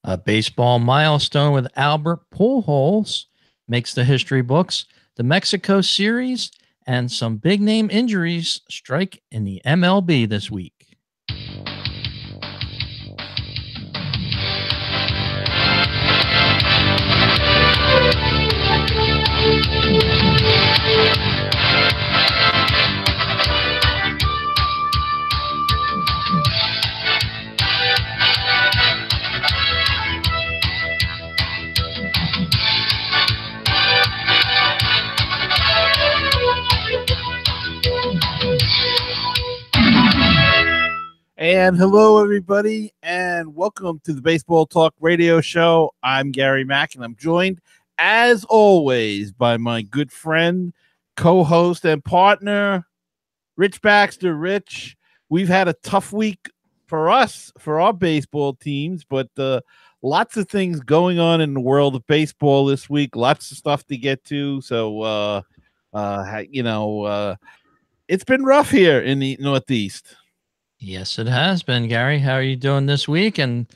A baseball milestone with Albert Pujols makes the history books. The Mexico series and some big name injuries strike in the MLB this week. And hello, everybody, and welcome to the Baseball Talk Radio Show. I'm Gary Mack, and I'm joined, as always, by my good friend, co-host, and partner, Rich Baxter. Rich, we've had a tough week for us, for our baseball teams, but lots of things going on in the world of baseball this week. Lots of stuff to get to. So, it's been rough here in the Northeast. Yes, it has been, Gary. How are you doing this week? And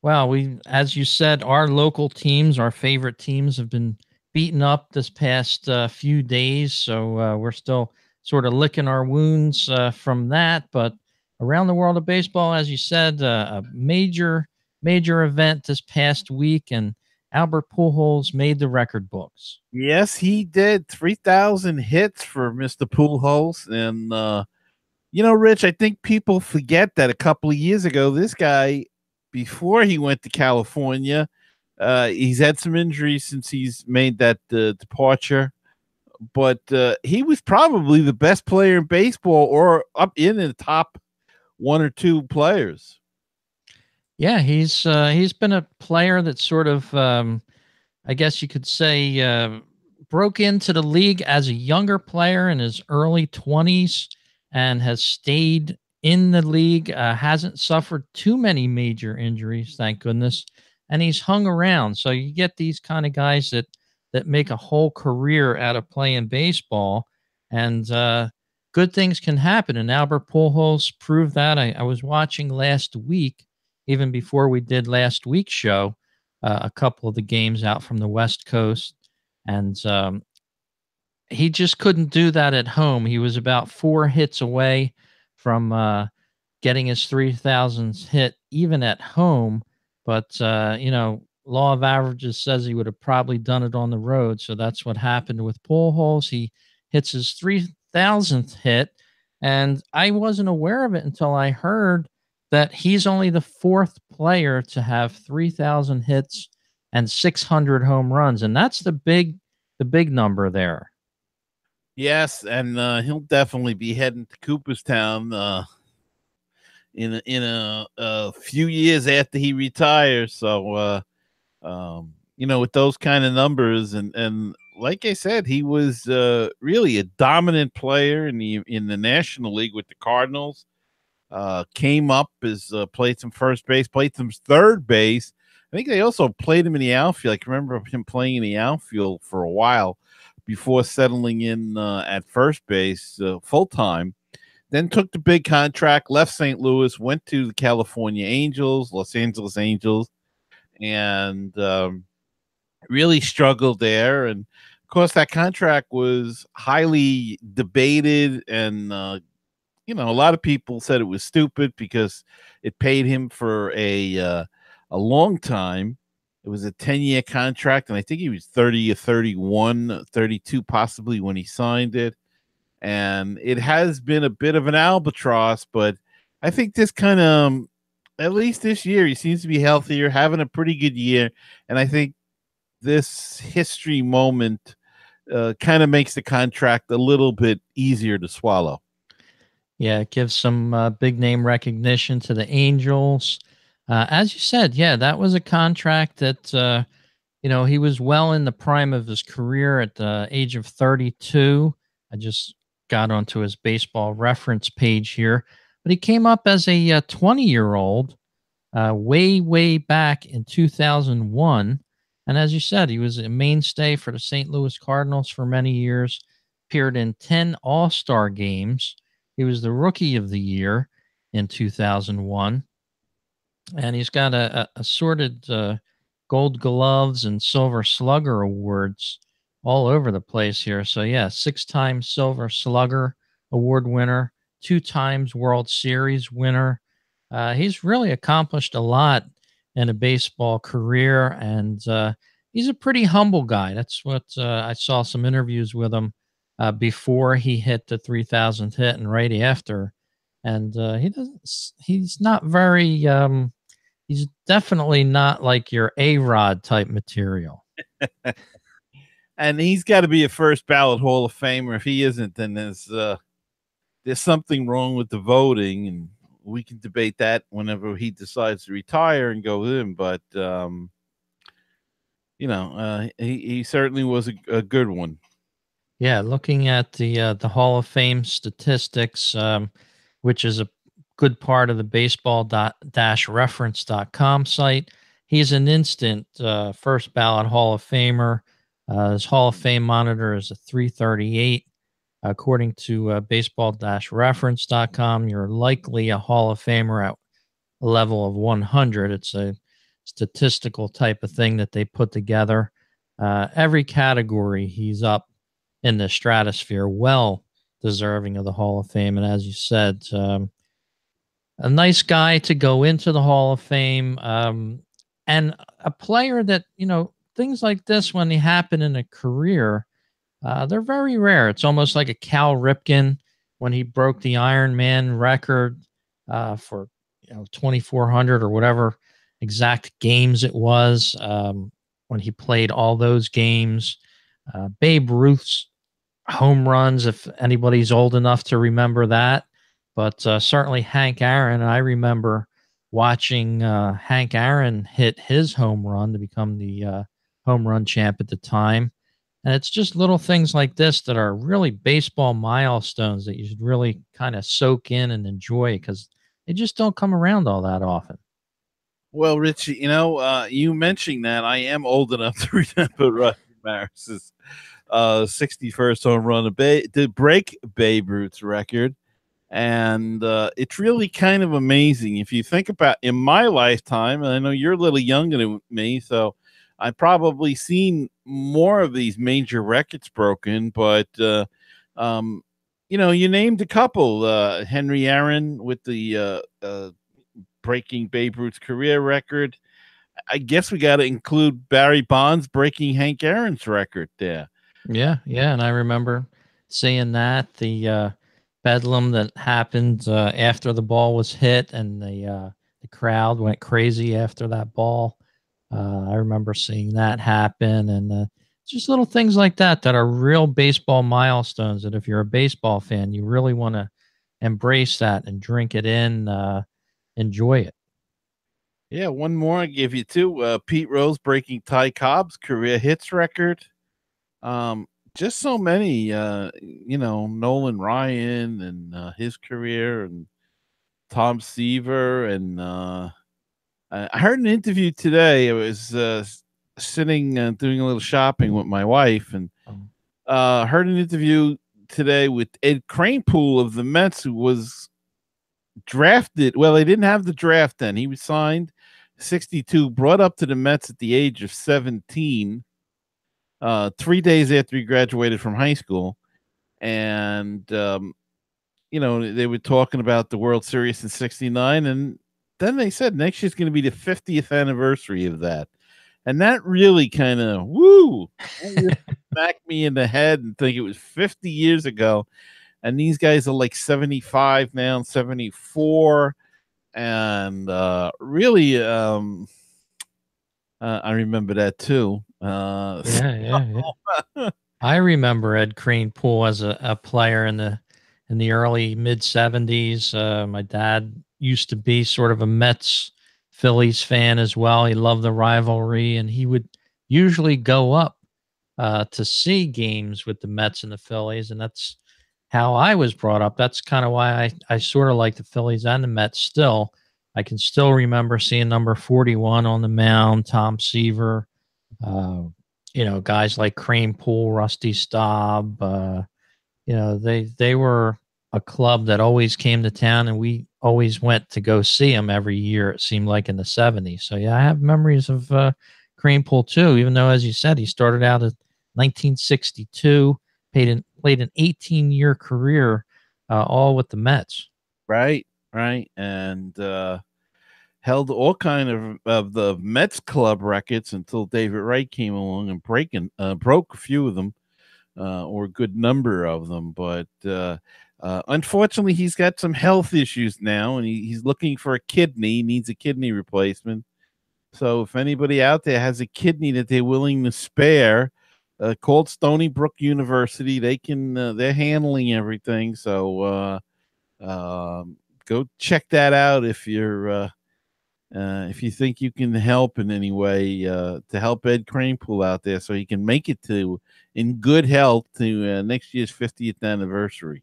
well, as you said, our local teams, our favorite teams, have been beaten up this past few days. So we're still sort of licking our wounds from that. But around the world of baseball, as you said, a major event this past week, and Albert Pujols made the record books. Yes, he did. 3,000 hits for Mr. Pujols. And, Rich, I think people forget that a couple of years ago, this guy, before he went to California, he's had some injuries since he's made that departure. But he was probably the best player in baseball, or up in the top one or two players. Yeah, he's been a player that sort of, I guess you could say, broke into the league as a younger player in his early 20s and has stayed in the league, hasn't suffered too many major injuries, thank goodness, and he's hung around. So you get these kind of guys that make a whole career out of playing baseball, and good things can happen. And Albert Pujols proved that. I was watching last week, even before we did last week's show, a couple of the games out from the West Coast, and he just couldn't do that at home. He was about 4 hits away from getting his 3,000th hit, even at home. But, law of averages says he would have probably done it on the road. So that's what happened with Pujols. He hits his 3,000th hit. And I wasn't aware of it until I heard that he's only the 4th player to have 3,000 hits and 600 home runs. And that's the big number there. Yes, and he'll definitely be heading to Cooperstown in a few years after he retires. So, with those kind of numbers, and like I said, he was really a dominant player in the National League with the Cardinals. Came up as played some first base, played some third base. I think they also played him in the outfield. I can remember him playing in the outfield for a while before settling in at first base full time. Then took the big contract, left St. Louis, went to the California Angels, Los Angeles Angels, and really struggled there. And of course, that contract was highly debated, and a lot of people said it was stupid because it paid him for a long time. It was a 10-year contract, and I think he was 30 or 31, 32 possibly when he signed it. And it has been a bit of an albatross, but I think this kind of, at least this year, he seems to be healthier, having a pretty good year. And I think this history moment kind of makes the contract a little bit easier to swallow. Yeah, it gives some big name recognition to the Angels. As you said, yeah, that was a contract that, he was well in the prime of his career at the age of 32. I just got onto his baseball reference page here. But he came up as a 20-year-old way back in 2001. And as you said, he was a mainstay for the St. Louis Cardinals for many years, appeared in 10 All-Star games. He was the Rookie of the Year in 2001. and he's got a assorted Gold Gloves and Silver Slugger awards all over the place here. So yeah, 6 time Silver Slugger award winner, 2 times World Series winner. He's really accomplished a lot in a baseball career, and he's a pretty humble guy. That's what I saw some interviews with him before he hit the 3,000th hit and right after. And he doesn't. He's not very. He's definitely not like your A-Rod type material. And he's got to be a first ballot Hall of Famer. If he isn't, then there's something wrong with the voting, and we can debate that whenever he decides to retire and go in. But he certainly was a good one. Yeah, looking at the Hall of Fame statistics, which is a good part of the baseball-reference.com site, he's an instant first ballot Hall of Famer. His Hall of Fame monitor is a 338. According to baseball-reference.com, you're likely a Hall of Famer at a level of 100. It's a statistical type of thing that they put together. Every category, he's up in the stratosphere, well deserving of the Hall of Fame. And as you said, a nice guy to go into the Hall of Fame, and a player that, things like this, when they happen in a career, they're very rare. It's almost like a Cal Ripken when he broke the Iron Man record for 2,400 or whatever exact games it was, when he played all those games. Babe Ruth's home runs, if anybody's old enough to remember that. But certainly Hank Aaron, I remember watching Hank Aaron hit his home run to become the home run champ at the time. And it's just little things like this that are really baseball milestones that you should really kind of soak in and enjoy, because they just don't come around all that often. Well, Richie, you mentioning that, I am old enough to remember Roger Maris's 61st home run to break Babe Ruth's record. And it's really kind of amazing if you think about in my lifetime. And I know you're a little younger than me, so I've probably seen more of these major records broken. But you named a couple: Henry Aaron with the breaking Babe Ruth's career record. I guess we got to include Barry Bonds breaking Hank Aaron's record there. Yeah, yeah, and I remember seeing that the bedlam that happened after the ball was hit, and the crowd went crazy after that ball. I remember seeing that happen, and just little things like that that are real baseball milestones. That if you're a baseball fan, you really want to embrace that and drink it in, enjoy it. Yeah, one more I give you too. Pete Rose breaking Ty Cobb's career hits record. Just so many, Nolan Ryan and his career, and Tom Seaver. And I heard an interview today. I was sitting doing a little shopping with my wife, and heard an interview today with Ed Kranepool of the Mets, who was drafted. Well, they didn't have the draft then. He was signed 62, brought up to the Mets at the age of 17, 3 days after he graduated from high school. And, they were talking about the World Series in 69. And then they said next year's going to be the 50th anniversary of that. And that really kind of, smacked me in the head and think it was 50 years ago. And these guys are like 75 now, 74. And really, I remember that too. Yeah. I remember Ed Kranepool as a player in the early mid '70s. My dad used to be sort of a Mets Phillies fan as well. He loved the rivalry, and he would usually go up to see games with the Mets and the Phillies, and that's how I was brought up. That's kind of why I sort of like the Phillies and the Mets still. I can still remember seeing number 41 on the mound, Tom Seaver, uh, guys like Kranepool, Rusty Staub. They were a club that always came to town, and we always went to go see him every year. It seemed like in the '70s. So yeah, I have memories of Kranepool too. Even though, as you said, he started out at 1962, played an 18-year career, all with the Mets. Right, right, and held all kind of the Mets club records until David Wright came along and broke a few of them, or a good number of them. But unfortunately, he's got some health issues now, and he's looking for a kidney. He needs a kidney replacement. So if anybody out there has a kidney that they're willing to spare, called Stony Brook University. They're handling everything. So go check that out if you think you can help in any way, to help Ed Kranepool out there so he can make it to in good health to next year's 50th anniversary.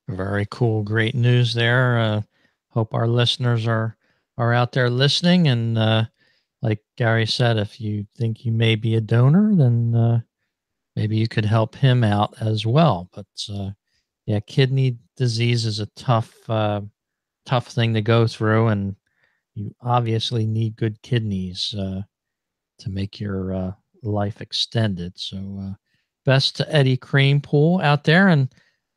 Very cool. Great news there. Hope our listeners are out there listening. And like Gary said, if you think you may be a donor, then maybe you could help him out as well. But yeah, kidney disease is a tough thing to go through, and you obviously need good kidneys to make your life extended. So, best to Eddie Kranepool out there. And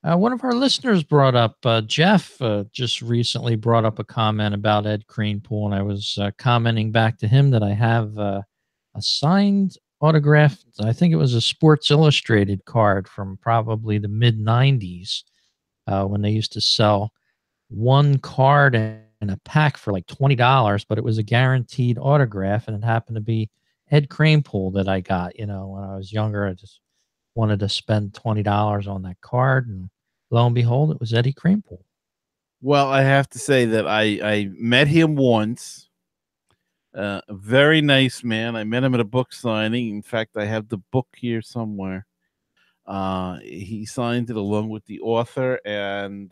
one of our listeners brought up, Jeff, just recently brought up a comment about Ed Kranepool, and I was commenting back to him that I have a signed autographed, I think it was a Sports Illustrated card from probably the mid 90s, when they used to sell one card in a pack for like $20, but it was a guaranteed autograph, and it happened to be Ed Kranepool that I got. When I was younger, I just wanted to spend $20 on that card, and lo and behold, it was Eddie Kranepool. Well, I have to say that I met him once. A very nice man. I met him at a book signing. In fact, I have the book here somewhere. He signed it along with the author, and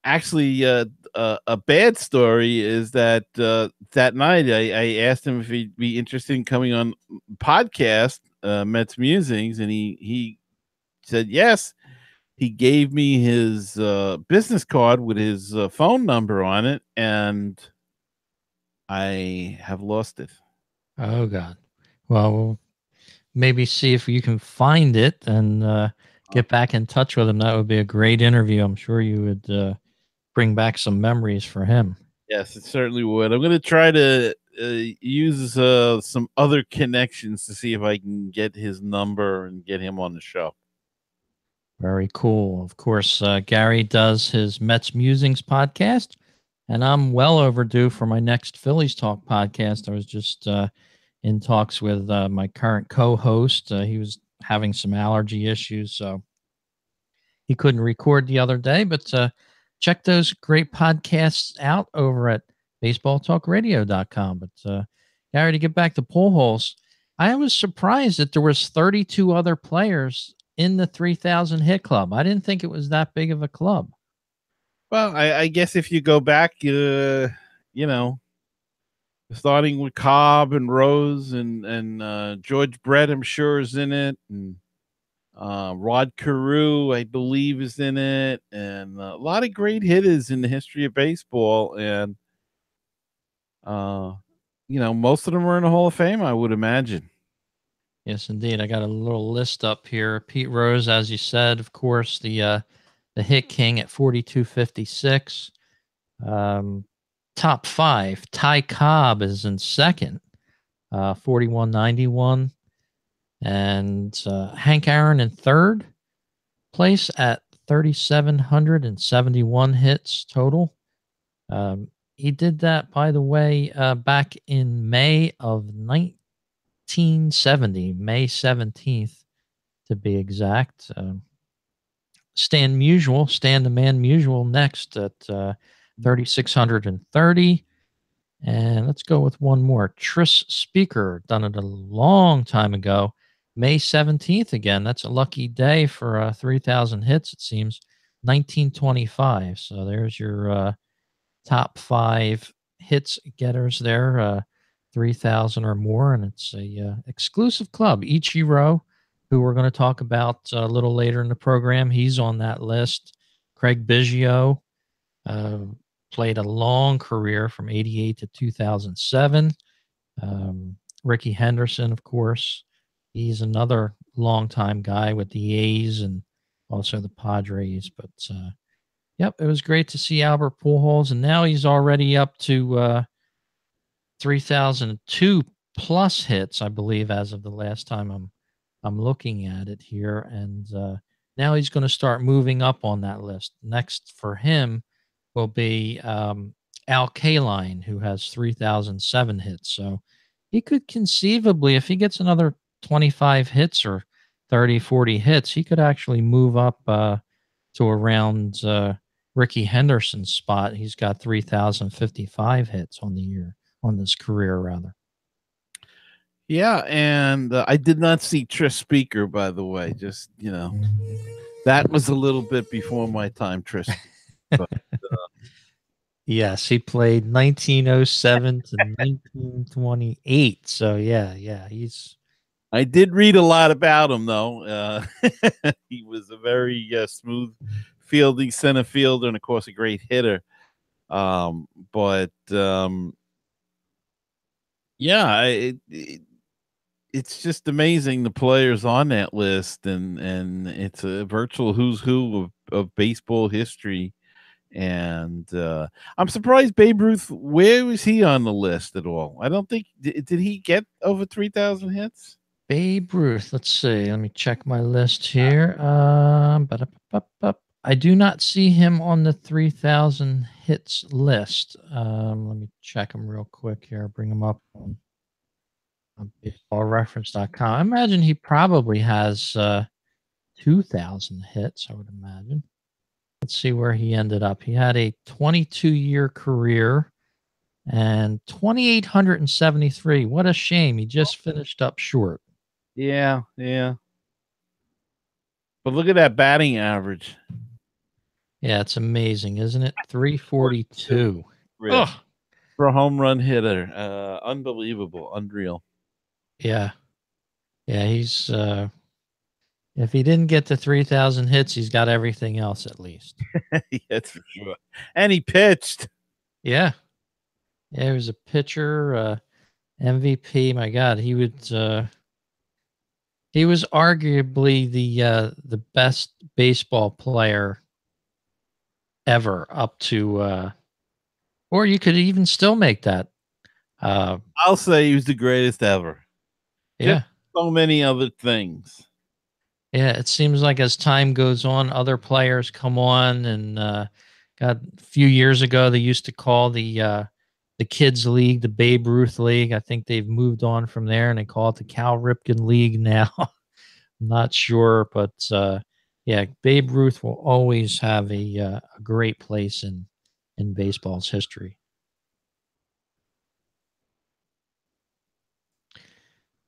actually, a bad story is that that night I asked him if he'd be interested in coming on podcast, Mets Musings, and he said yes. He gave me his business card with his phone number on it, and I have lost it. Oh God. Well, we'll maybe see if you can find it and get back in touch with him. That would be a great interview. I'm sure you would bring back some memories for him. Yes, it certainly would. I'm going to try to use some other connections to see if I can get his number and get him on the show. Very cool. Of course, Gary does his Mets Musings podcast, and I'm well overdue for my next Phillies Talk podcast. I was just in talks with my current co-host. He was having some allergy issues, so he couldn't record the other day. But check those great podcasts out over at baseballtalkradio.com. But Gary, to get back to Pujols, I was surprised that there was 32 other players in the 3,000 hit club. I didn't think it was that big of a club. Well, I guess if you go back, starting with Cobb and Rose and George Brett, I'm sure is in it, and Rod Carew, I believe, is in it, and a lot of great hitters in the history of baseball, and most of them are in the Hall of Fame, I would imagine. Yes, indeed. I got a little list up here. Pete Rose, as you said, of course, the hit king at 42.56. Top five. Ty Cobb is in second, 41.91, and Hank Aaron in third place at 3,771 hits total. He did that, by the way, back in May of 1970, May 17th to be exact. Stan the Man Musial next at 3,630. And let's go with one more. Tris Speaker, done it a long time ago. May 17th again. That's a lucky day for 3,000 hits, it seems. 1925. So there's your top five hits getters there, 3,000 or more. And it's a exclusive club. Ichiro who we're going to talk about a little later in the program. He's on that list. Craig Biggio uh, played a long career from 88 to 2007. Ricky Henderson, of course, he's another longtime guy with the A's and also the Padres. But yep, it was great to see Albert Pujols, and now he's already up to 3,002 plus hits, I believe, as of the last time I'm looking at it here, and now he's going to start moving up on that list. Next for him will be Al Kaline, who has 3,007 hits. So he could conceivably, if he gets another 25 hits or 30, 40 hits, he could actually move up to around Ricky Henderson's spot. He's got 3,055 hits on the year, on this career, rather. Yeah, and I did not see Tris Speaker, by the way. Just, that was a little bit before my time, Tris. But, Yes, he played 1907 to 1928. So yeah, I did read a lot about him, though. He was a very smooth fielding center fielder and, of course, a great hitter. But yeah, it's just amazing the players on that list, and it's a virtual who's who of baseball history. And I'm surprised Babe Ruth. Where was he on the list at all? I don't think did he get over 3,000 hits? Babe Ruth. Let's see. Let me check my list here. I do not see him on the 3,000 hits list. Let me check him real quick here. Bring him up on baseballreference.com. I imagine he probably has 2,000 hits, I would imagine. Let's see where he ended up. He had a 22-year career and 2,873. What a shame. He just finished up short. Yeah. But look at that batting average. Yeah, it's amazing, isn't it? 342. Ugh. For a home run hitter. Unbelievable. Unreal. Yeah. Yeah, he's if he didn't get to 3,000 hits, he's got everything else at least. That's for sure. And he pitched. Yeah. Yeah, he was a pitcher, MVP. My God, he was arguably the best baseball player ever up to or you could even still make that. I'll say he was the greatest ever. Yeah. Just so many other things. Yeah, it seems like as time goes on, other players come on, and God, a few years ago they used to call the kids league the Babe Ruth League. I think they've moved on from there, and they call it the Cal Ripken League now. I'm not sure, but yeah, Babe Ruth will always have a great place in baseball's history.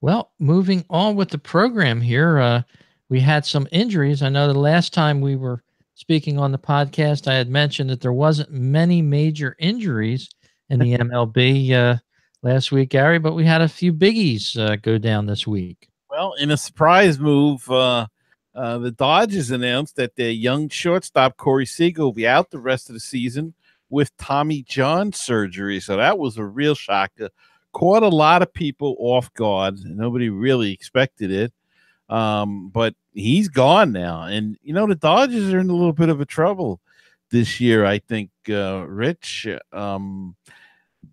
Well, moving on with the program here, we had some injuries. I know the last time we were speaking on the podcast, I had mentioned that there wasn't many major injuries in the MLB last week, Gary, but we had a few biggies go down this week. Well, in a surprise move, the Dodgers announced that their young shortstop, Corey Seager, will be out the rest of the season with Tommy John surgery. So that was a real shocker. Caught a lot of people off guard. Nobody really expected it. But he's gone now. And, the Dodgers are in a little bit of a trouble this year, I think, Rich.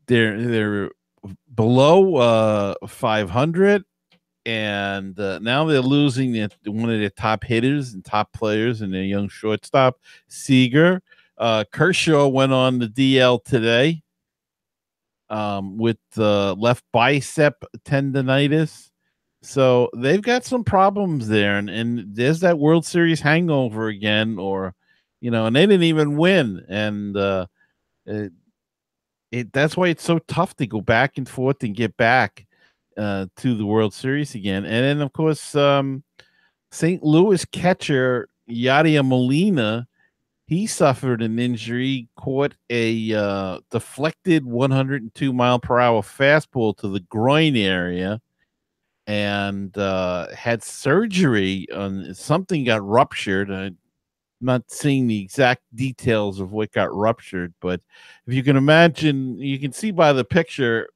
They're below 500. And now they're losing one of their top hitters and top players and their young shortstop, Seager. Kershaw went on the DL today with left bicep tendonitis. So they've got some problems there. And there's that World Series hangover again, and they didn't even win. And that's why it's so tough to go back and forth and get back to the World Series again. And then, of course, St. Louis catcher Yadier Molina, he suffered an injury, caught a deflected 102-mile-per-hour fastball to the groin area, and had surgery on something got ruptured. I'm not seeing the exact details of what got ruptured, but if you can imagine, you can see by the picture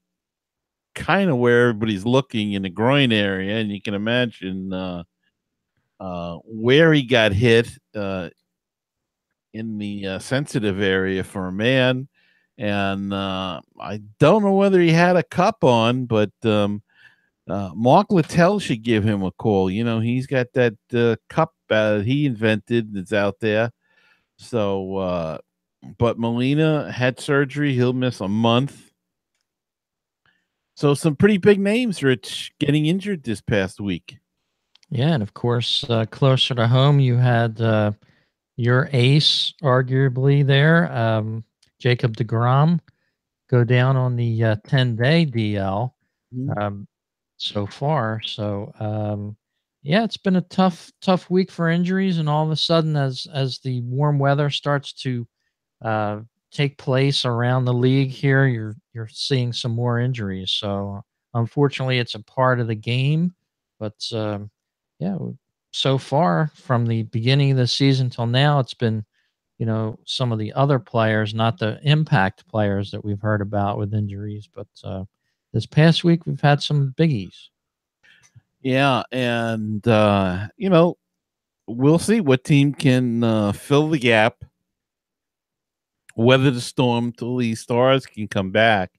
kind of where everybody's looking in the groin area, and you can imagine where he got hit in the sensitive area for a man. And I don't know whether he had a cup on, but Mark Littell should give him a call. You know, he's got that cup he invented that's out there. So, but Molina had surgery. He'll miss a month. So, some pretty big names, Rich, getting injured this past week. Yeah, and of course, closer to home, you had your ace, arguably there, Jacob Degrom, go down on the 10-day DL Mhm. um, so far. So yeah, it's been a tough week for injuries, and all of a sudden, as the warm weather starts to uh, take place around the league here, you're seeing some more injuries. So unfortunately, it's a part of the game. But yeah, so far from the beginning of the season till now, it's been some of the other players, not the impact players that we've heard about with injuries, but this past week we've had some biggies. Yeah, and we'll see what team can fill the gap, weather the storm till these stars can come back,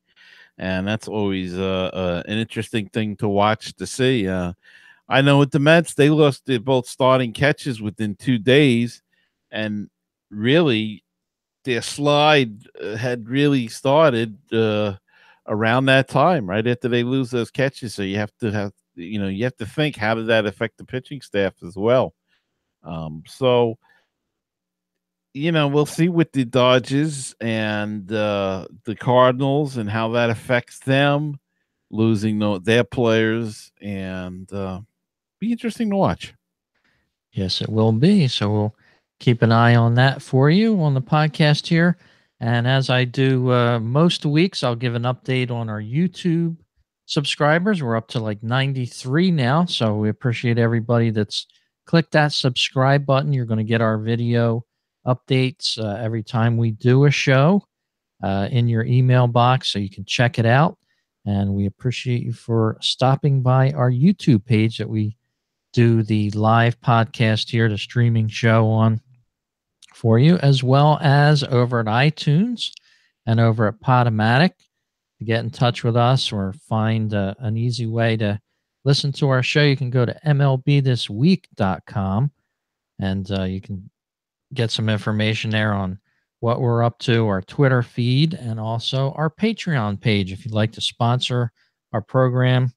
and that's always an interesting thing to watch to see. I know with the Mets, they lost their both starting catches within 2 days, and really their slide had really started around that time, right after they lose those catches. So you have to think, how did that affect the pitching staff as well? So we'll see with the Dodgers and the Cardinals and how that affects them losing their players, and be interesting to watch. Yes, it will be. So we'll keep an eye on that for you on the podcast here. And as I do most weeks, I'll give an update on our YouTube subscribers. We're up to like 93 now. So we appreciate everybody that's clicked that subscribe button. You're going to get our video updates every time we do a show in your email box so you can check it out. And we appreciate you for stopping by our YouTube page that we do the live podcast here, the streaming show on for you, as well as over at iTunes and over at Podomatic. To get in touch with us or find an easy way to listen to our show, you can go to mlbthisweek.com and you can get some information there on what we're up to, our Twitter feed, and also our Patreon page. If you'd like to sponsor our program,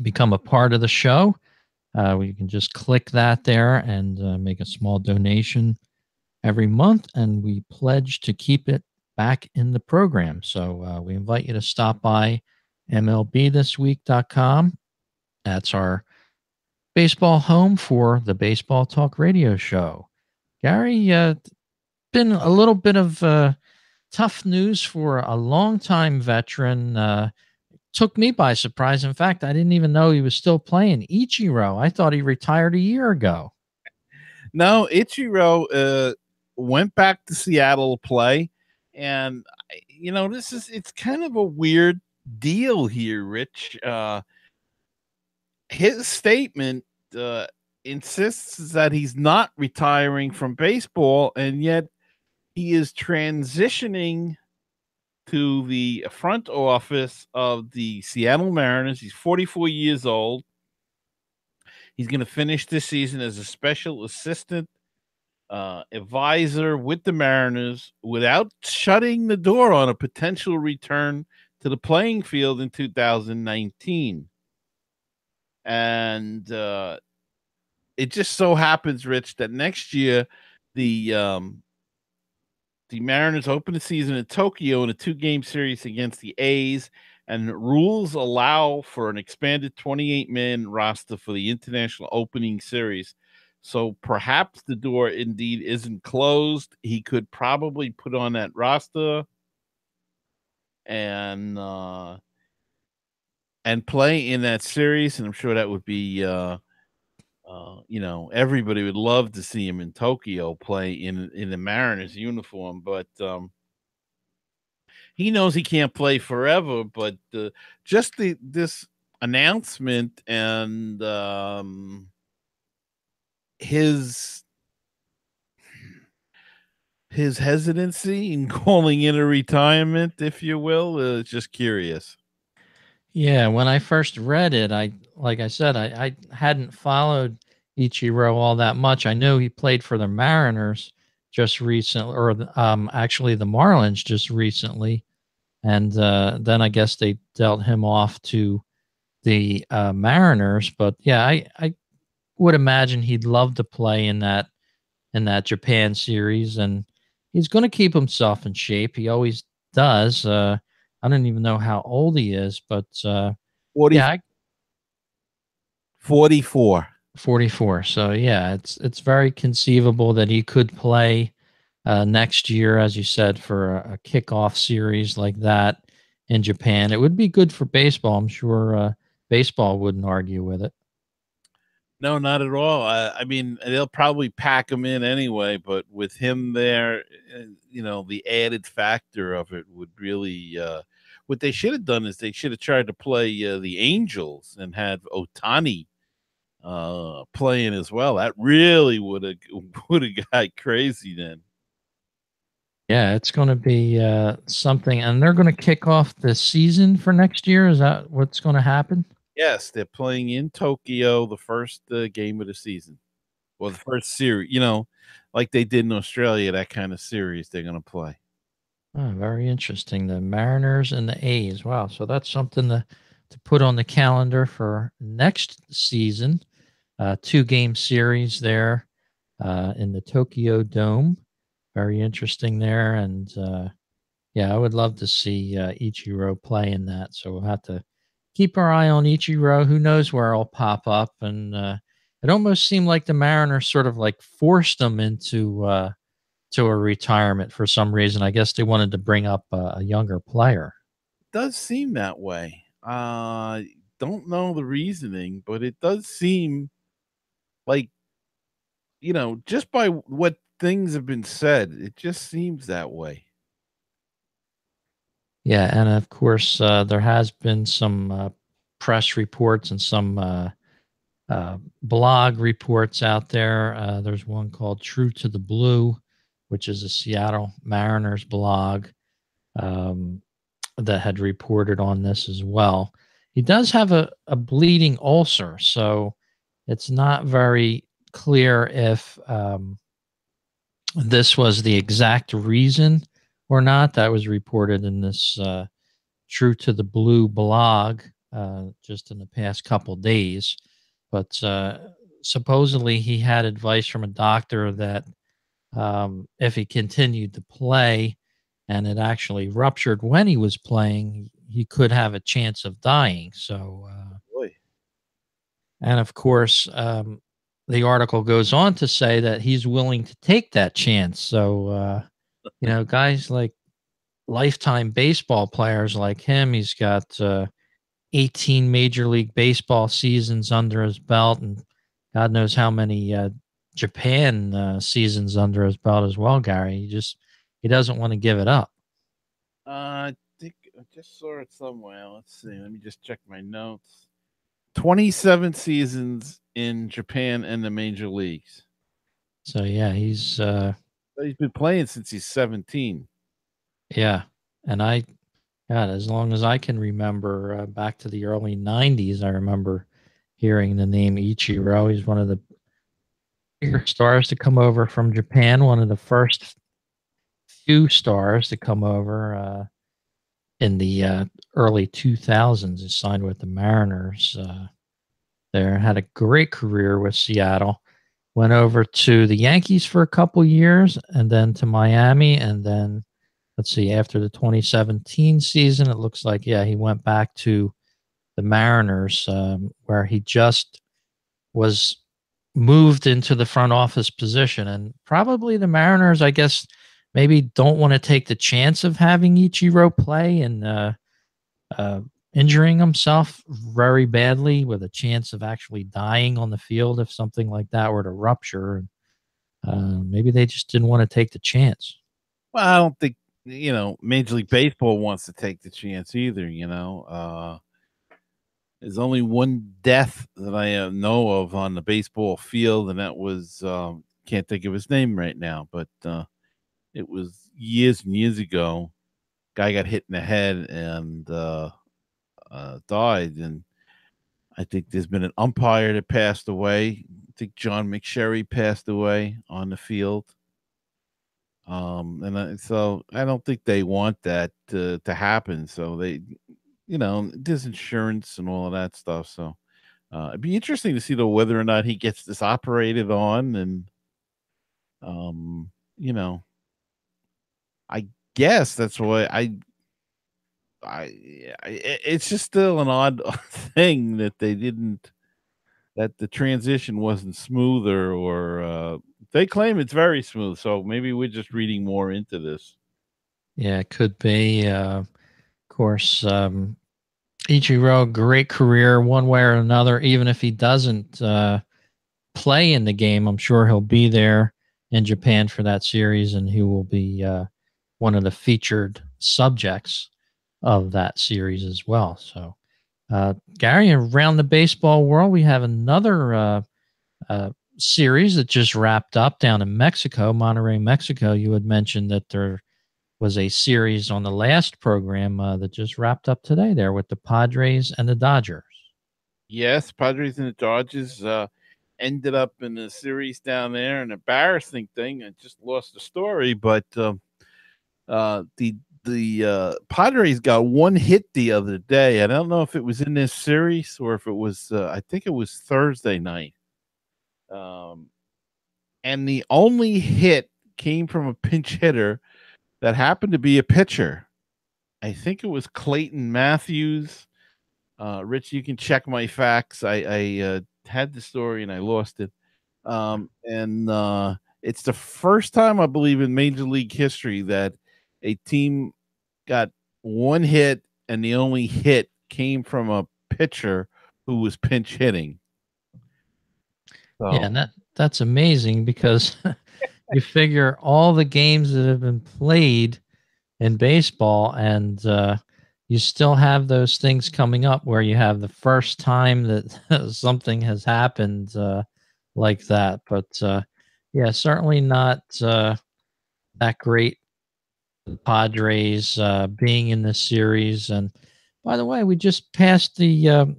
become a part of the show, you can just click that there and make a small donation every month, and we pledge to keep it back in the program. So we invite you to stop by mlbthisweek.com. That's our baseball home for the Baseball Talk Radio Show. Gary, been a little bit of tough news for a longtime veteran. Took me by surprise. In fact, I didn't even know he was still playing. Ichiro. I thought he retired a year ago. No, Ichiro went back to Seattle to play, and it's kind of a weird deal here, Rich. His statement uh, insists that he's not retiring from baseball, and yet he is transitioning to the front office of the Seattle Mariners. He's 44 years old. He's going to finish this season as a special assistant advisor with the Mariners without shutting the door on a potential return to the playing field in 2019. And it just so happens, Rich, that next year the Mariners open the season in Tokyo in a 2-game series against the A's, and rules allow for an expanded 28-man roster for the international opening series. So perhaps the door indeed isn't closed. He could probably put on that roster, and and play in that series, and I'm sure that would be, everybody would love to see him in Tokyo play in the Mariners uniform, but he knows he can't play forever. But just this announcement and his his hesitancy in calling in a retirement, if you will, is just curious. Yeah, when I first read it, like I said, I hadn't followed Ichiro all that much. I knew he played for the Mariners just recently, or actually the Marlins just recently, and then I guess they dealt him off to the Mariners. But yeah, I would imagine he'd love to play in that Japan series, and he's going to keep himself in shape. He always does. I don't even know how old he is, but 40, yeah, 44. 44. So yeah, it's very conceivable that he could play next year, as you said, for a kickoff series like that in Japan. It would be good for baseball. I'm sure baseball wouldn't argue with it. No, not at all. I mean, they'll probably pack him in anyway, but with him there, the added factor of it would really. What they should have done is they should have tried to play the Angels and had Otani playing as well. That really would have got crazy then. Yeah, it's going to be something, and they're going to kick off the season for next year. Is that what's going to happen? Yes, they're playing in Tokyo the first game of the season, or the first series. Like they did in Australia, that kind of series they're going to play. Oh, very interesting. The Mariners and the A's. Wow. So that's something to put on the calendar for next season. 2-game series there in the Tokyo Dome. Very interesting there. And yeah, I would love to see Ichiro play in that. So we'll have to keep our eye on Ichiro. Who knows where it'll pop up? And it almost seemed like the Mariners sort of like forced him into to a retirement for some reason. I guess they wanted to bring up a younger player. Does seem that way. Don't know the reasoning, but it does seem like, just by what things have been said, it just seems that way. Yeah, and of course, there has been some press reports and some blog reports out there. There's one called True to the Blue, which is a Seattle Mariners blog um, that had reported on this as well. He does have a bleeding ulcer, so it's not very clear if this was the exact reason or not. That was reported in this True to the Blue blog just in the past couple days. But supposedly he had advice from a doctor that if he continued to play and it actually ruptured when he was playing, he could have a chance of dying. So, Boy. and of course, the article goes on to say that he's willing to take that chance. So, guys like lifetime baseball players like him, he's got 18 Major League Baseball seasons under his belt, and God knows how many Japan seasons under his belt as well. Gary, he doesn't want to give it up. I think I just saw it somewhere. Let's see. Let me just check my notes. 27 seasons in Japan and the major leagues. So yeah, He's been playing since he's 17. yeah, and God, as long as I can remember, back to the early '90s, I remember hearing the name Ichiro. He's one of the bigger stars to come over from Japan. One of the first few stars to come over in the early 2000s. He signed with the Mariners. There had a great career with Seattle. Went over to the Yankees for a couple years, and then to Miami, and then let's see, after the 2017 season, it looks like he went back to the Mariners, where he just was moved into the front office position. And probably the Mariners, I guess, maybe don't want to take the chance of having Ichiro play injuring himself very badly with a chance of actually dying on the field if something like that were to rupture. Maybe they just didn't want to take the chance. Well, I don't think Major League Baseball wants to take the chance either. There's only one death that I know of on the baseball field, and that was can't think of his name right now, but it was years and years ago. Guy got hit in the head and died, and I think there's been an umpire that passed away. I think John McSherry passed away on the field. So I don't think they want that to happen. So there's insurance and all of that stuff. So it'd be interesting to see though whether or not he gets this operated on, and um, you know, I guess that's why it's just still an odd thing that they didn't that the transition wasn't smoother, or they claim it's very smooth. So maybe we're just reading more into this. Yeah, it could be. Of course, Ichiro, great career one way or another. Even if he doesn't play in the game, I'm sure he'll be there in Japan for that series, and he will be one of the featured subjects of that series as well. So, Gary, around the baseball world, we have another series that just wrapped up down in Mexico, Monterey, Mexico. You had mentioned that there was a series on the last program that just wrapped up today there with the Padres and the Dodgers. Yes, Padres and the Dodgers ended up in a series down there. An embarrassing thing. I just lost the story, but the Padres got one hit the other day. I don't know if it was in this series or if it was. I think it was Thursday night. Um, and the only hit came from a pinch hitter that happened to be a pitcher. I think it was Clayton Matthews. Rich, you can check my facts. I had the story and I lost it. And it's the first time, I believe, in Major League history that a team got one hit and the only hit came from a pitcher who was pinch hitting. Yeah, So and that's amazing because you figure all the games that have been played in baseball, and you still have those things coming up where you have the first time that something has happened like that. But yeah, certainly not that great. The Padres being in this series, and by the way, we just passed the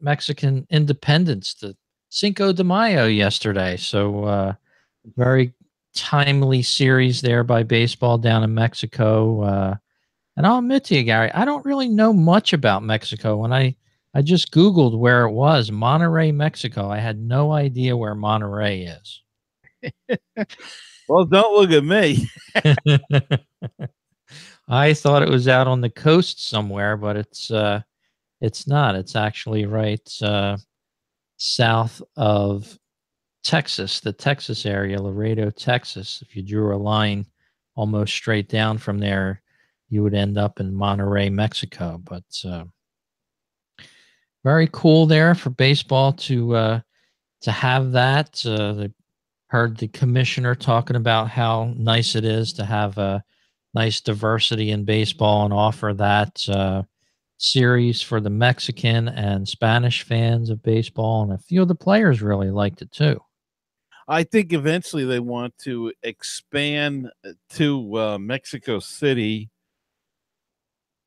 Mexican Independence, the Cinco de Mayo yesterday. So very timely series there by baseball down in Mexico. And I'll admit to you, Gary, I don't really know much about Mexico. When I just Googled where it was, Monterey, Mexico. I had no idea where Monterey is. well, don't look at me. I thought it was out on the coast somewhere, but it's not. It's actually right south of Texas, the Texas area, Laredo, Texas. If you drew a line almost straight down from there, you would end up in Monterey, Mexico. But very cool there for baseball to have that. They heard the commissioner talking about how nice it is to have a nice diversity in baseball and offer that series for the Mexican and Spanish fans of baseball. And a few of the players really liked it too. I think eventually they want to expand to Mexico City,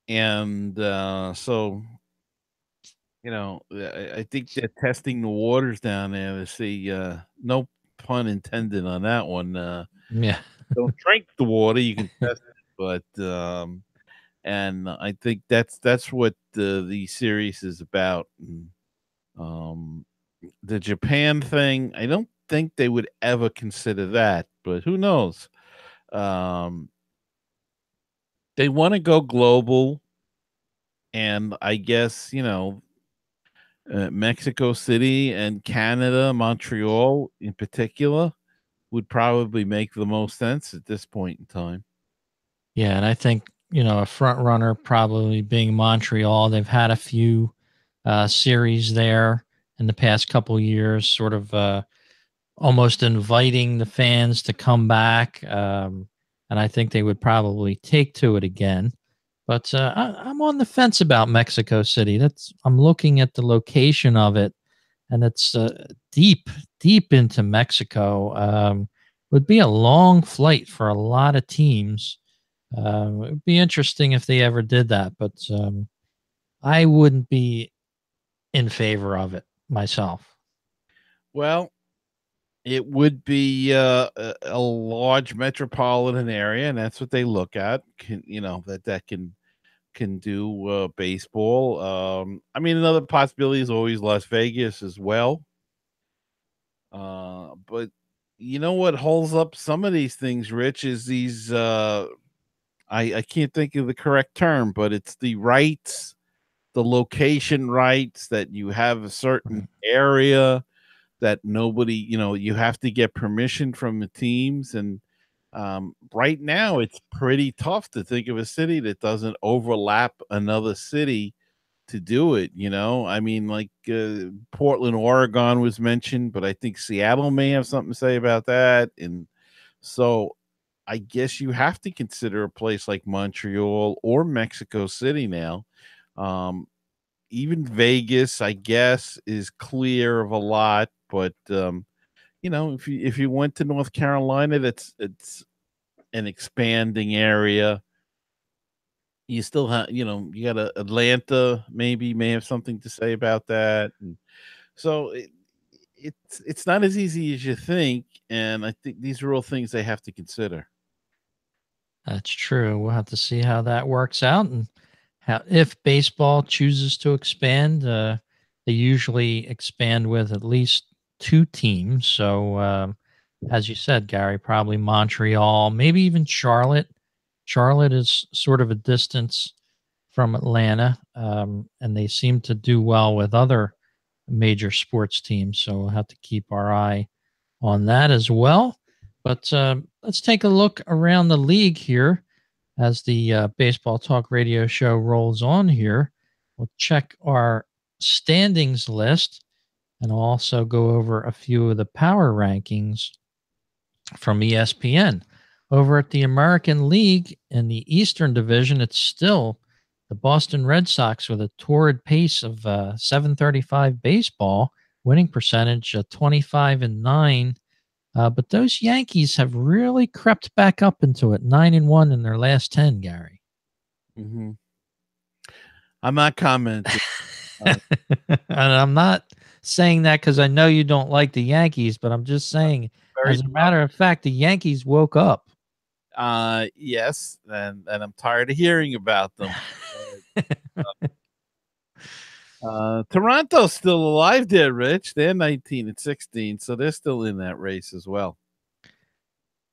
and so I think they're testing the waters down there to see. No pun intended on that one. Yeah. Don't drink the water; you can test it, but and I think that's what the series is about. And, um, the Japan thing, I don't think they would ever consider that, but who knows? Um, they want to go global, and I guess Mexico City and Canada, Montreal in particular, would probably make the most sense at this point in time. Yeah, and I think a front runner probably being Montreal. They've had a few series there in the past couple years, sort of almost inviting the fans to come back. And I think they would probably take to it again. But I'm on the fence about Mexico City. I'm looking at the location of it, and it's deep, deep into Mexico. Would be a long flight for a lot of teams. It would be interesting if they ever did that, but I wouldn't be in favor of it myself. Well, it would be a large metropolitan area, and that's what they look at. That can do baseball. I mean, another possibility is always Las Vegas as well. But you know what holds up some of these things, Rich, is these. I can't think of the correct term, but it's the rights, the location rights that you have a certain Right. area that nobody, you have to get permission from the teams. And right now, it's pretty tough to think of a city that doesn't overlap another city to do it. I mean, like Portland, Oregon was mentioned, but I think Seattle may have something to say about that. And so I guess you have to consider a place like Montreal or Mexico City now. Um, Even Vegas, I guess, is clear of a lot, but if you went to North Carolina, it's an expanding area. You still have, you got Atlanta, maybe may have something to say about that. And so it's not as easy as you think, and I think these are all things they have to consider. That's true. We'll have to see how that works out, and how, if baseball chooses to expand. They usually expand with at least two teams. So, as you said, Gary, probably Montreal, maybe even Charlotte. Charlotte is sort of a distance from Atlanta, and they seem to do well with other major sports teams. So we'll have to keep our eye on that as well. But let's take a look around the league here as the Baseball Talk Radio show rolls on here. We'll check our standings list and also go over a few of the power rankings from ESPN. Over at the American League in the Eastern Division, it's still the Boston Red Sox with a torrid pace of 735 baseball, winning percentage 25-9. But those Yankees have really crept back up into it, 9-1 in their last 10, Gary. Hmm. I'm not commenting. And I'm not saying that because I know you don't like the Yankees, but I'm just saying, Very as a matter of fact, the Yankees woke up. Yes, and I'm tired of hearing about them. Toronto's still alive there, Rich. They're 19-16, so they're still in that race as well.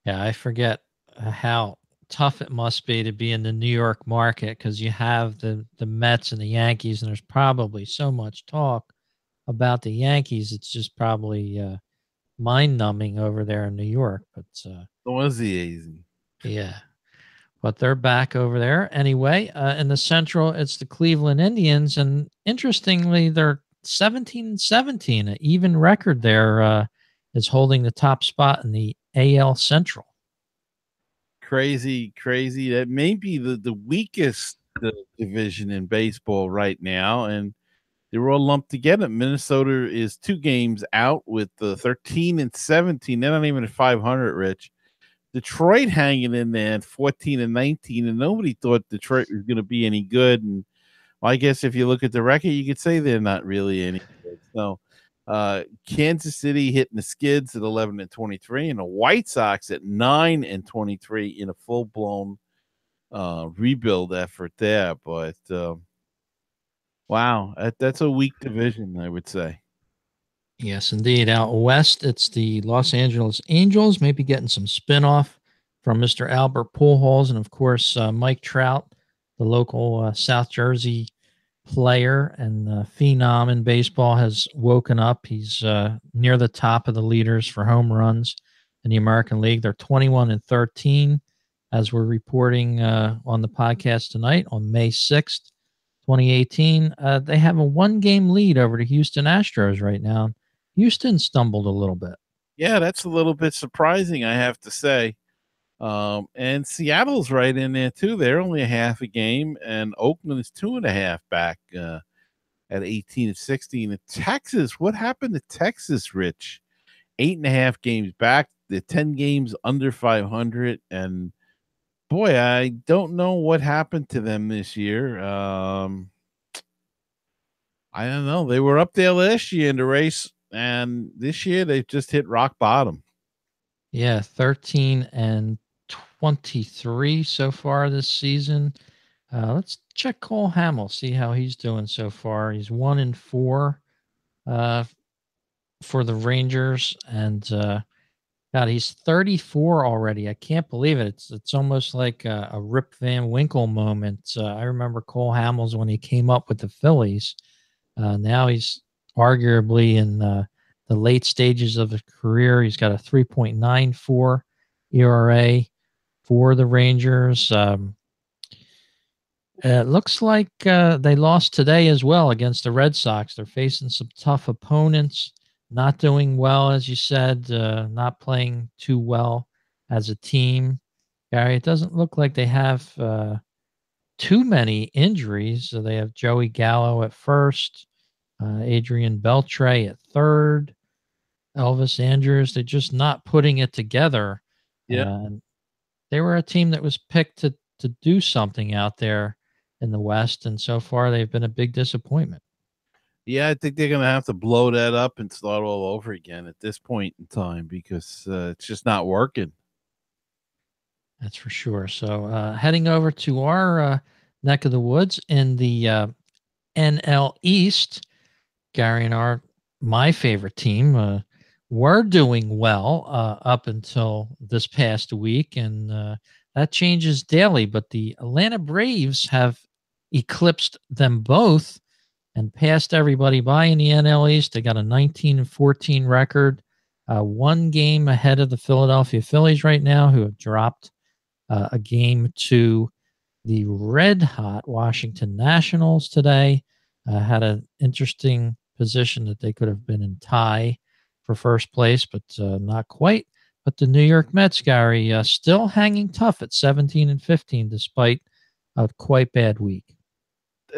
Yeah, I forget how tough it must be to be in the New York market because you have the Mets and the Yankees, and there's probably so much talk about the Yankees. It's just probably mind numbing over there in New York. But Was easy. yeah, but they're back over there anyway. In the Central, it's the Cleveland Indians, and interestingly, they're 17-17, an even record there. Is holding the top spot in the AL Central. Crazy, crazy. That may be the weakest division in baseball right now, and they're all lumped together. Minnesota is 2 games out with the 13-17. They're not even at 500, Rich. Detroit hanging in there at 14-19, and nobody thought Detroit was going to be any good. And well, I guess if you look at the record, you could say they're not really any good. So, Kansas City hitting the skids at 11-23, and the White Sox at 9-23 in a full blown rebuild effort there. But wow, that's a weak division, I would say. Yes, indeed. Out west, it's the Los Angeles Angels, maybe getting some spinoff from Mr. Albert Pujols, and of course Mike Trout, the local South Jersey player and phenom in baseball, has woken up. He's near the top of the leaders for home runs in the American League. They're 21-13. as we're reporting on the podcast tonight on May 6th, 2018. They have a 1 game lead over the Houston Astros right now. Houston stumbled a little bit. Yeah, that's a little bit surprising, I have to say. And Seattle's right in there too. They're only a half a game, and Oakland is 2.5 back at 18 and 16. And Texas, what happened to Texas, Rich? 8.5 games back. They're 10 games under 500, and boy, I don't know what happened to them this year. I don't know. They were up there last year in the race, and this year they've just hit rock bottom. Yeah, 13 and 23 so far this season. Let's check Cole Hamill, see how he's doing so far. He's 1-4 uh, for the Rangers, and God, he's 34 already. I can't believe it. It's almost like a Rip Van Winkle moment. I remember Cole Hamels when he came up with the Phillies. Now he's arguably in the late stages of his career. He's got a 3.94 ERA for the Rangers. It looks like they lost today as well against the Red Sox. They're facing some tough opponents, not doing well, as you said, not playing too well as a team. Gary, it doesn't look like they have too many injuries. So they have Joey Gallo at first, Adrian Beltre at third, Elvis Andrews. They're just not putting it together. Yeah. They were a team that was picked to do something out there in the West, and so far they've been a big disappointment. Yeah, I think they're going to have to blow that up and start all over again at this point in time because it's just not working. That's for sure. So heading over to our neck of the woods in the NL East, Gary and my favorite team, were doing well up until this past week, and that changes daily. But the Atlanta Braves have eclipsed them both and passed everybody by in the NL East. They got a 19-14 record, 1 game ahead of the Philadelphia Phillies right now, who have dropped a game to the red hot Washington Nationals today. Had an interesting position that they could have been in tie for first place, but not quite. But the New York Mets, Gary, still hanging tough at 17-15 despite a quite bad week.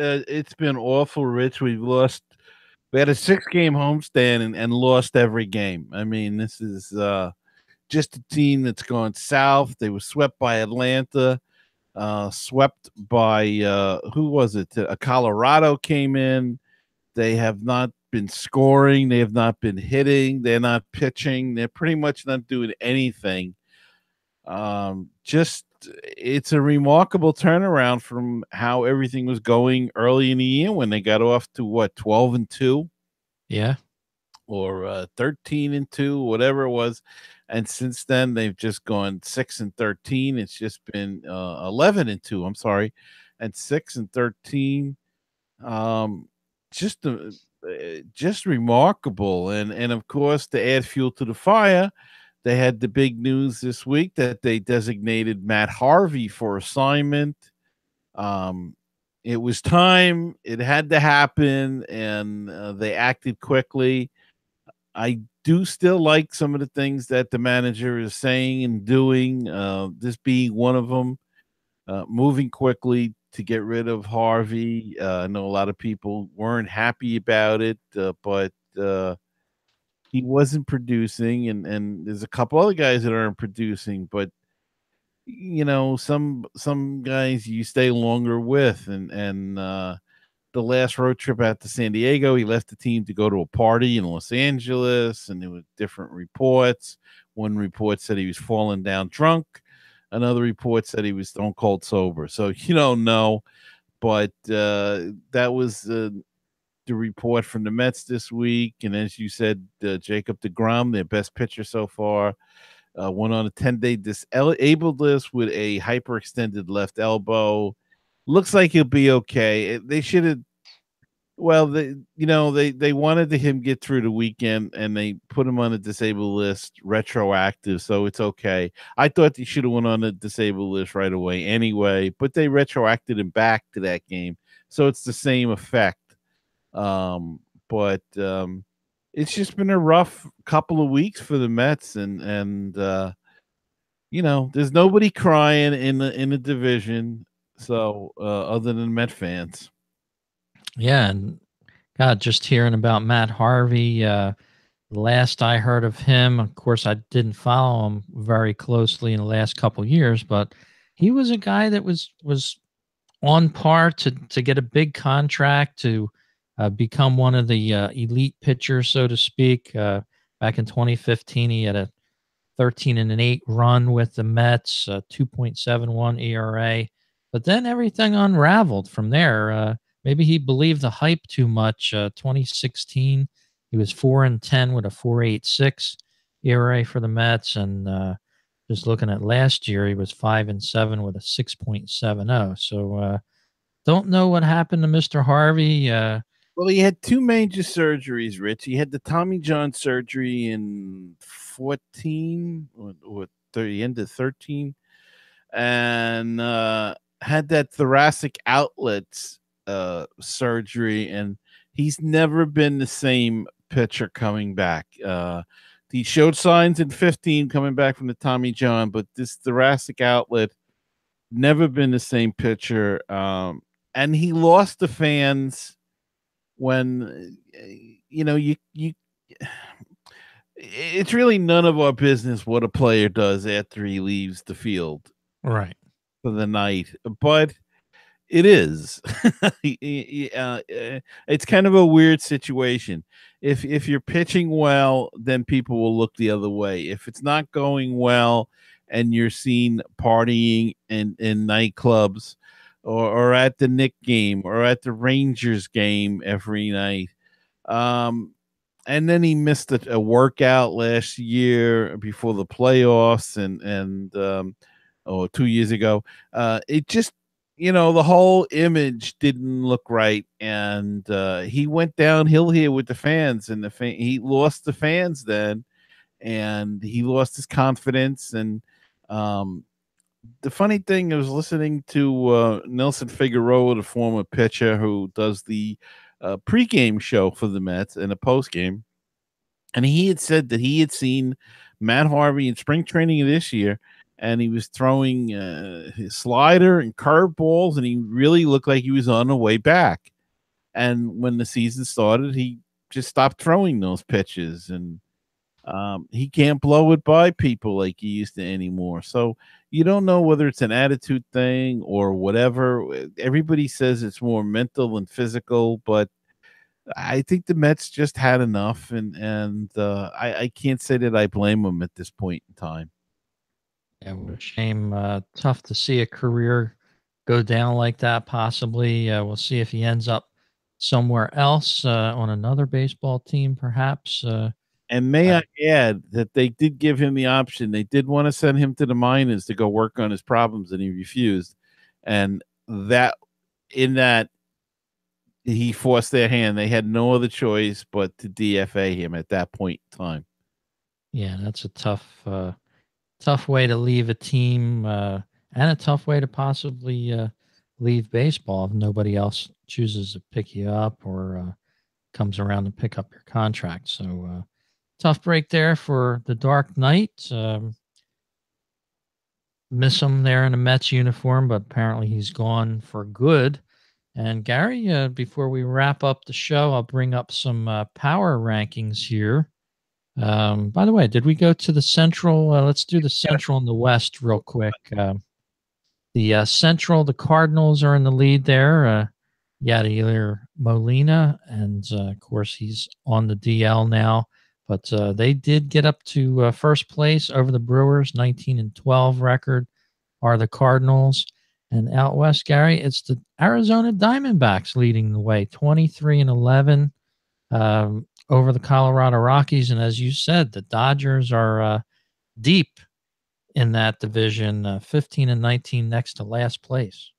It's been awful, Rich. We had a 6-game homestand and lost every game. I mean, this is just a team that's gone south. They were swept by Atlanta, swept by who was it? Colorado came in. They have not been scoring. They have not been hitting. They're not pitching. They're pretty much not doing anything. Just it's a remarkable turnaround from how everything was going early in the year when they got off to 12-2. Yeah. Or 13-2, whatever it was. And since then, they've just gone 6-13. It's just been 11-2. I'm sorry, and 6-13. Just remarkable. And of course, to add fuel to the fire, they had the big news this week that they designated Matt Harvey for assignment. It was time. It had to happen, and they acted quickly. I do still like some of the things that the manager is saying and doing, this being one of them, moving quickly to get rid of Harvey. I know a lot of people weren't happy about it, but he wasn't producing, and there's a couple other guys that aren't producing, but some guys you stay longer with, and the last road trip out to San Diego, he left the team to go to a party in Los Angeles, and there were different reports. One report said he was falling down drunk. Another report said he was stone cold sober. So you don't know, but that was the report from the Mets this week. And as you said, Jacob deGrom, their best pitcher so far, went on a 10-day disabled list with a hyperextended left elbow. Looks like he'll be okay. They should have Well, they wanted to him get through the weekend, and they put him on a disabled list, retroactive, so it's okay. I thought he should have went on the disabled list right away anyway, but they retroacted him back to that game, so it's the same effect. But it's just been a rough couple of weeks for the Mets, and there's nobody crying in the division, so other than Met fans. Yeah, and God, just hearing about Matt Harvey. Last I heard of him, of course, I didn't follow him very closely in the last couple years, but he was a guy that was on par to get a big contract to become one of the elite pitchers, so to speak. Back in 2015, he had a 13 and an 8 run with the Mets, 2.71 ERA. But then everything unraveled from there. Maybe he believed the hype too much. 2016, he was 4 and 10 with a 4.86 ERA for the Mets, and just looking at last year, he was 5 and 7 with a 6.70. So don't know what happened to Mr. Harvey. Well, he had two major surgeries, Rich. He had the Tommy John surgery in 14 or 30, end of 13, and had that thoracic outlets surgery, and he's never been the same pitcher coming back. He showed signs in 15 coming back from the Tommy John, but this thoracic outlet, never been the same pitcher. And he lost the fans when you it's really none of our business what a player does after he leaves the field Right. for the night, but it is. It's kind of a weird situation. If you're pitching well, then people will look the other way. If it's not going well and you're seen partying in nightclubs, or at the Knick game or at the Rangers game every night. And then he missed a workout last year before the playoffs, and 2 years ago. It just, the whole image didn't look right, and he went downhill here with the fans, and he lost the fans then, and he lost his confidence. And the funny thing, I was listening to Nelson Figueroa, the former pitcher who does the pregame show for the Mets and a postgame, and he had said that he had seen Matt Harvey in spring training this year, and he was throwing his slider and curveballs, and he really looked like he was on the way back. And when the season started, he just stopped throwing those pitches, and he can't blow it by people like he used to anymore. So you don't know whether it's an attitude thing or whatever. Everybody says it's more mental than physical, but I think the Mets just had enough, and I can't say that I blame them at this point in time. Yeah, what a shame. Tough to see a career go down like that, possibly. We'll see if he ends up somewhere else on another baseball team, perhaps. And may I add that they did give him the option. They did want to send him to the minors to go work on his problems, and he refused. And that in that he forced their hand. They had no other choice but to DFA him at that point in time. Yeah, that's a tough way to leave a team, and a tough way to possibly leave baseball if nobody else chooses to pick you up or comes around to pick up your contract. So tough break there for the Dark Knight. Miss him there in a Mets uniform, but apparently he's gone for good. And Gary, before we wrap up the show, I'll bring up some power rankings here. By the way, did we go to the Central? Let's do the Central and the West real quick. The Central, the Cardinals are in the lead there. Yadier Molina, and of course he's on the DL now. But they did get up to first place over the Brewers, 19 and 12 record are the Cardinals. And out west, Gary, it's the Arizona Diamondbacks leading the way, 23 and 11 over the Colorado Rockies. And as you said, the Dodgers are deep in that division, 15 and 19 next to last place.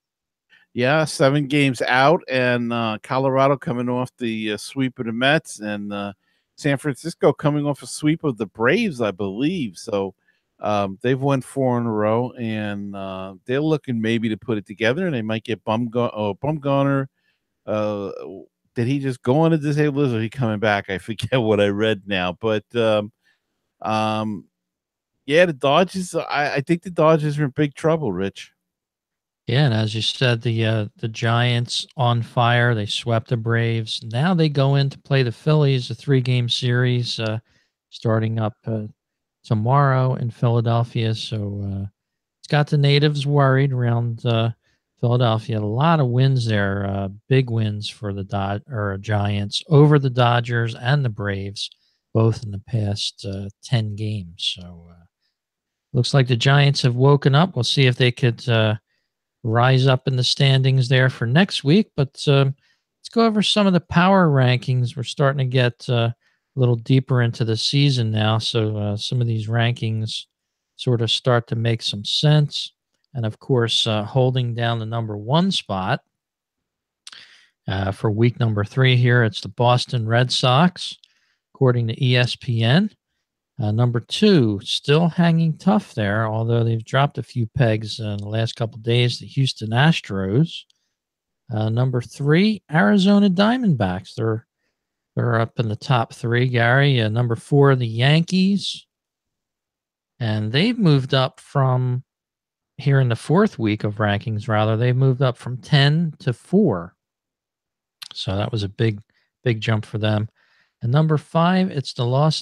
Yeah, 7 games out, and Colorado coming off the sweep of the Mets, and San Francisco coming off a sweep of the Braves, I believe. So they've won 4 in a row, and they're looking maybe to put it together, and they might get Bumgarner. Uh, did he just go on a disabled list, or he coming back? I forget what I read now, but um, yeah, the Dodgers. I think the Dodgers are in big trouble, Rich. Yeah, and as you said, the Giants on fire. They swept the Braves. Now they go in to play the Phillies, a 3-game series, starting up tomorrow in Philadelphia. So it's got the natives worried around Philadelphia. A lot of wins there, big wins for the Giants over the Dodgers and the Braves, both in the past 10 games. So looks like the Giants have woken up. We'll see if they could rise up in the standings there for next week. But let's go over some of the power rankings. We're starting to get a little deeper into the season now. So some of these rankings sort of start to make some sense. And of course, holding down the number one spot for week number 3 here, it's the Boston Red Sox, according to ESPN. Number 2, still hanging tough there, although they've dropped a few pegs in the last couple of days, the Houston Astros. Number 3, Arizona Diamondbacks. They're up in the top 3, Gary. Number 4, the Yankees. And they've moved up from here in the 4th week of rankings, rather. They've moved up from 10 to 4. So that was a big jump for them. And number 5, it's the Los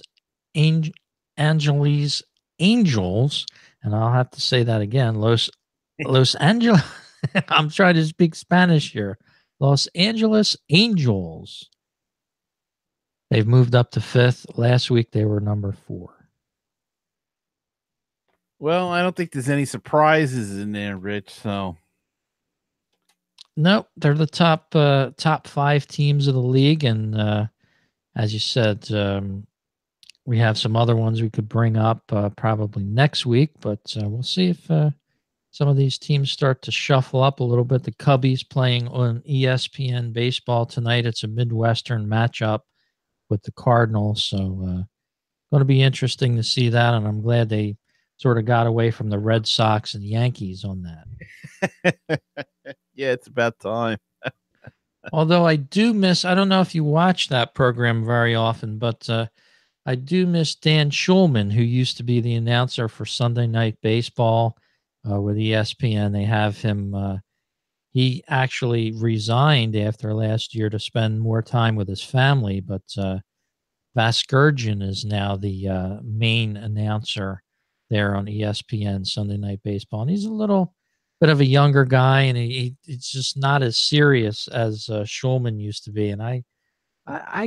Angeles Angels, and I'll have to say that again. Los Angeles. I'm trying to speak Spanish here. Los Angeles Angels. They've moved up to 5th. Last week they were number 4. Well, I don't think there's any surprises in there, Rich. So nope, they're the top 5 teams of the league, and as you said, we have some other ones we could bring up probably next week, but we'll see if some of these teams start to shuffle up a little bit. The Cubbies playing on ESPN baseball tonight. It's a Midwestern matchup with the Cardinals, so going to be interesting to see that, and I'm glad they sort of got away from the Red Sox and Yankees on that. yeah, it's about time. Although I don't know if you watch that program very often, but I do miss Dan Schulman, who used to be the announcer for Sunday Night Baseball with ESPN. They have him. He actually resigned after last year to spend more time with his family, but Vasgersian is now the main announcer there on ESPN Sunday Night Baseball. And he's a little bit of a younger guy, and he's just not as serious as Schulman used to be. And I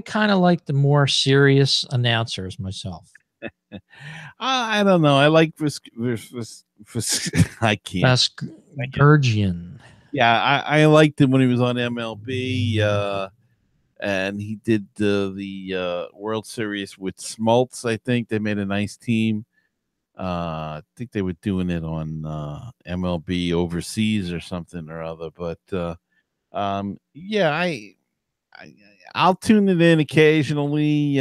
kind of like the more serious announcers myself. I don't know. I like I can't. Vasgersian. Yeah, I liked him when he was on MLB, and he did the World Series with Smoltz. I think they made a nice team. I think they were doing it on MLB overseas or something or other. But yeah, I'll tune it in occasionally.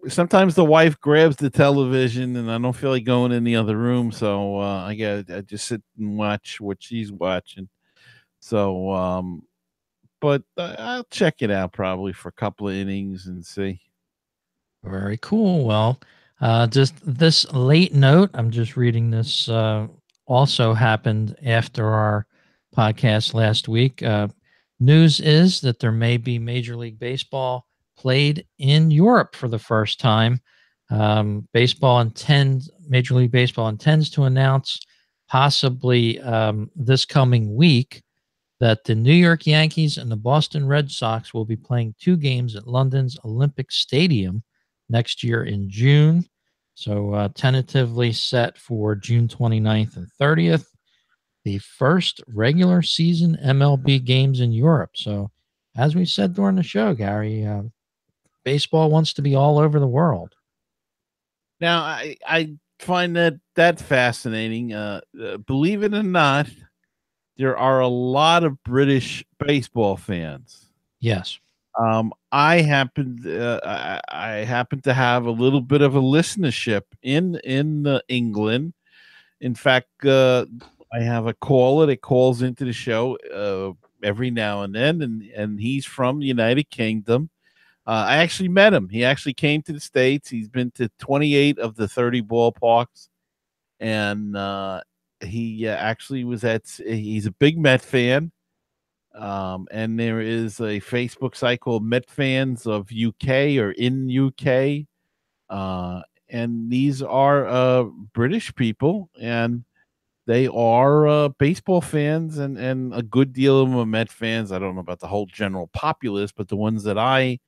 Sometimes the wife grabs the television and I don't feel like going in the other room, so I just sit and watch what she's watching. So, but I'll check it out probably for a couple of innings and see. Very cool. Well, just this late note, I'm just reading this. Also happened after our podcast last week. News is that there may be Major League Baseball played in Europe for the first time. Major League Baseball intends to announce possibly this coming week that the New York Yankees and the Boston Red Sox will be playing 2 games at London's Olympic Stadium next year in June. So tentatively set for June 29th and 30th, the first regular season MLB games in Europe. So as we said during the show, Gary, baseball wants to be all over the world. Now, I find that fascinating. Believe it or not, there are a lot of British baseball fans. Yes. I happen to have a little bit of a listenership in England. In fact, I have a caller that calls into the show every now and then, and he's from the United Kingdom. I actually met him. He actually came to the States. He's been to 28 of the 30 ballparks, and he actually was at. He's a big Met fan. And there is a Facebook site called Met Fans of UK or in UK. And these are British people, and they are baseball fans, and a good deal of them are Met fans. I don't know about the whole general populace, but the ones that I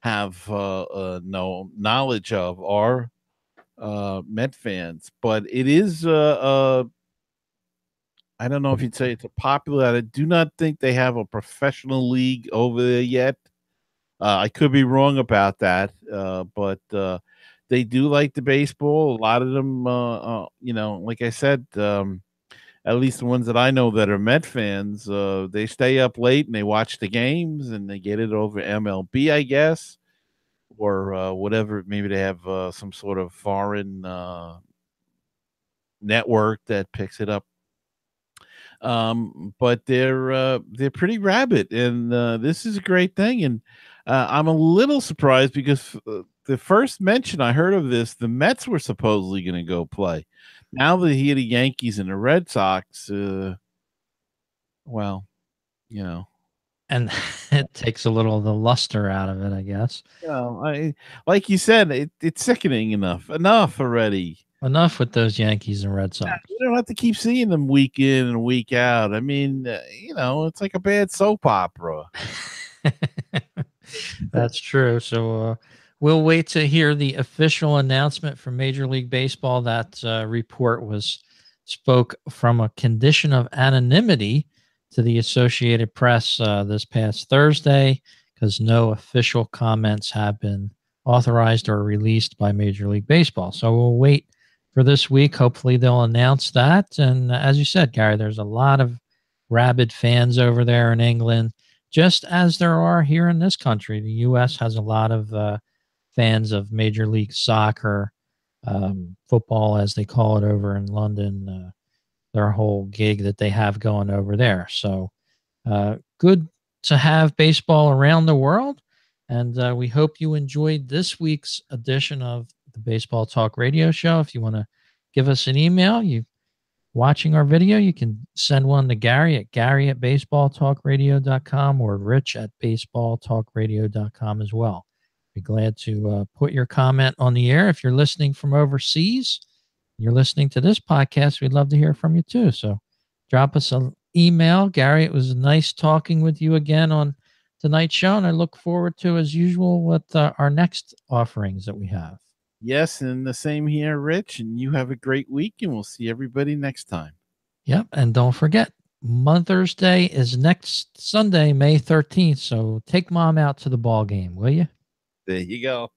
have no knowledge of are Met fans. But it is I don't know if you'd say it's a popular. I do not think they have a professional league over there yet. I could be wrong about that, but they do like the baseball. A lot of them, like I said, at least the ones that I know that are Met fans, they stay up late and they watch the games and they get it over MLB, I guess, or whatever. Maybe they have some sort of foreign network that picks it up. But they're pretty rabid, and this is a great thing. And I'm a little surprised because the first mention I heard of this, the Mets were supposedly going to go play. Now that he the Yankees and the Red Sox, well, you know, And it takes a little of the luster out of it, I guess. I like you said, it's sickening enough already. Enough with those Yankees and Red Sox. You don't have to keep seeing them week in and week out. I mean, it's like a bad soap opera. That's true. So we'll wait to hear the official announcement from Major League Baseball. That report spoke from a condition of anonymity to the Associated Press this past Thursday, because no official comments have been authorized or released by Major League Baseball. So we'll wait for this week. Hopefully they'll announce that. And as you said, Gary, there's a lot of rabid fans over there in England, just as there are here in this country. The U.S. has a lot of fans of Major League Soccer, football, as they call it over in London, their whole gig that they have going over there. So good to have baseball around the world. And we hope you enjoyed this week's edition of the Baseball Talk Radio Show. If you want to give us an email, you watching our video, you can send one to Gary at baseballtalkradio.com or Rich at baseballtalkradio.com as well. Be glad to put your comment on the air. If you're listening from overseas, you're listening to this podcast, we'd love to hear from you too. So drop us an email. Gary, it was nice talking with you again on tonight's show, and I look forward to, as usual, with our next offerings that we have. Yes, and the same here, Rich, and you have a great week, and we'll see everybody next time. Yep, and don't forget, Mother's Day is next Sunday, May 13th, so take Mom out to the ball game, will you? There you go.